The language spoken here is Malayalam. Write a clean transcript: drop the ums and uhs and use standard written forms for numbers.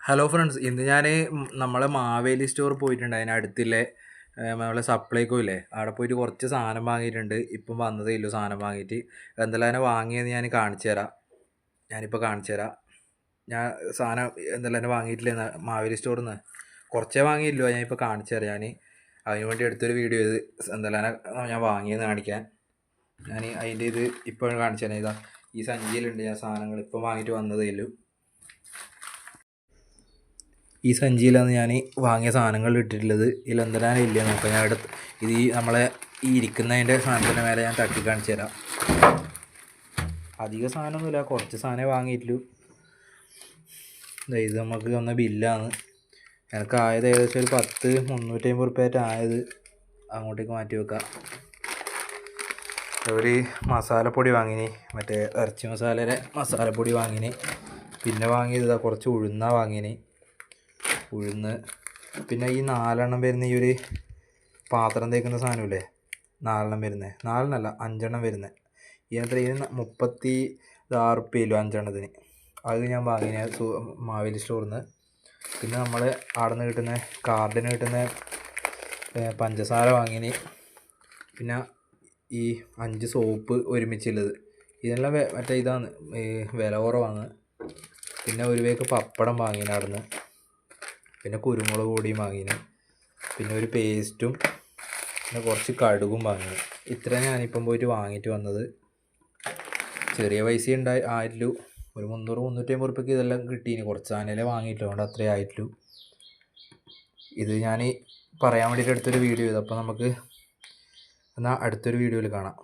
ഹലോ ഫ്രണ്ട്സ്, ഇന്ന് ഞാൻ നമ്മളെ മാവേലി സ്റ്റോർ പോയിട്ടുണ്ട്. അതിനടുത്തില്ലേ നമ്മളെ സപ്ലൈക്കോ ഇല്ലേ, അവിടെ പോയിട്ട് കുറച്ച് സാധനം വാങ്ങിയിട്ടുണ്ട്. ഇപ്പം വന്നതേ ഇല്ലു സാധനം വാങ്ങിയിട്ട്. എന്തെല്ലാം വാങ്ങിയെന്ന് ഞാൻ കാണിച്ചു തരാം. ഞാനിപ്പോൾ കാണിച്ചു തരാം. ഞാൻ സാധനം എന്തെല്ലാം വാങ്ങിയിട്ടില്ല മാവേലി സ്റ്റോറിൽ നിന്ന്. കുറച്ചേ വാങ്ങിയില്ലോ, ഞാനിപ്പോൾ കാണിച്ചു തരാം. ഞാൻ അതിന് വേണ്ടി എടുത്തൊരു വീഡിയോ ഇത് എന്തെല്ലാം ഞാൻ വാങ്ങിയെന്ന് കാണിക്കാൻ. ഞാൻ അതിൻ്റെ ഇത് ഇപ്പോൾ കാണിച്ചു തരാം. ഇതാ ഈ സഞ്ചിയിലുണ്ട് ഞാൻ സാധനങ്ങൾ ഇപ്പം വാങ്ങിയിട്ട് വന്നതേ ഉള്ളൂ. ഈ സഞ്ചിയിലാണ് ഞാൻ വാങ്ങിയ സാധനങ്ങൾ ഇട്ടിട്ടുള്ളത്. ഇതിലെന്തെല്ലാം ഇല്ല നോക്കാം. ഞാൻ ഇത് നമ്മളെ ഈ ഇരിക്കുന്നതിൻ്റെ സാധനത്തിൻ്റെ മേലെ ഞാൻ തട്ടി കാണിച്ചു തരാം. അധിക സാധനമൊന്നുമില്ല, കുറച്ച് സാധനമേ വാങ്ങിയിട്ടുള്ളൂ. ഇത് നമുക്ക് വന്ന ബില്ലാണ്. എനിക്ക് ആയത് ഏകദേശം ഒരു 350 റുപ്യായിട്ട് ആയത്. അങ്ങോട്ടേക്ക് മാറ്റി വെക്കാം. ഒരു മസാലപ്പൊടി വാങ്ങിനി, മറ്റേ ഇറച്ചി മസാലയുടെ മസാലപ്പൊടി വാങ്ങിനി. പിന്നെ വാങ്ങിയത് കുറച്ച് ഉഴുന്ന വാങ്ങിനി, ഉഴുന്ന്. പിന്നെ ഈ 4 വരുന്ന ഈ ഒരു പാത്രം തേക്കുന്ന സാധനമില്ലേ, 4 വരുന്നത്, 5 വരുന്നത്. ഇതിനത്ര 36 റുപ്യയില്ലോ 5 അത് ഞാൻ വാങ്ങിയ മാവേലി സ്റ്റോറിൽ നിന്ന്. പിന്നെ നമ്മൾ അവിടെ നിന്ന് കിട്ടുന്ന കാർഡിന് കിട്ടുന്ന പഞ്ചസാര വാങ്ങിനി. പിന്നെ ഈ 5 സോപ്പ് ഒരുമിച്ചുള്ളത്. ഇതെല്ലാം മറ്റേ ഇതാണ്, വില കുറവാണ്. പിന്നെ ഒരു പേക്ക് പപ്പടം വാങ്ങിന് അവിടെ നിന്ന്. പിന്നെ കുരുമുളക് പൊടിയും വാങ്ങിന്. പിന്നെ ഒരു പേസ്റ്റും, പിന്നെ കുറച്ച് കടുകും വാങ്ങിന്. ഇത്ര ഞാനിപ്പം പോയിട്ട് വാങ്ങിയിട്ട് വന്നത്. ചെറിയ പൈസ ആയിട്ടുള്ളൂ. ഒരു 300-350 റുപ്യക്ക് ഇതെല്ലാം കിട്ടീന്. കുറച്ച് സാധനമല്ലേ വാങ്ങിയിട്ടുള്ളൂ, അതുകൊണ്ട് അത്രേ ആയിട്ടുള്ളൂ. ഇത് ഞാൻ പറയാൻ വേണ്ടിയിട്ട് എടുത്തൊരു വീഡിയോ ചെയ്തു. അപ്പോൾ നമുക്ക് എന്നാൽ അടുത്തൊരു വീഡിയോയിൽ കാണാം.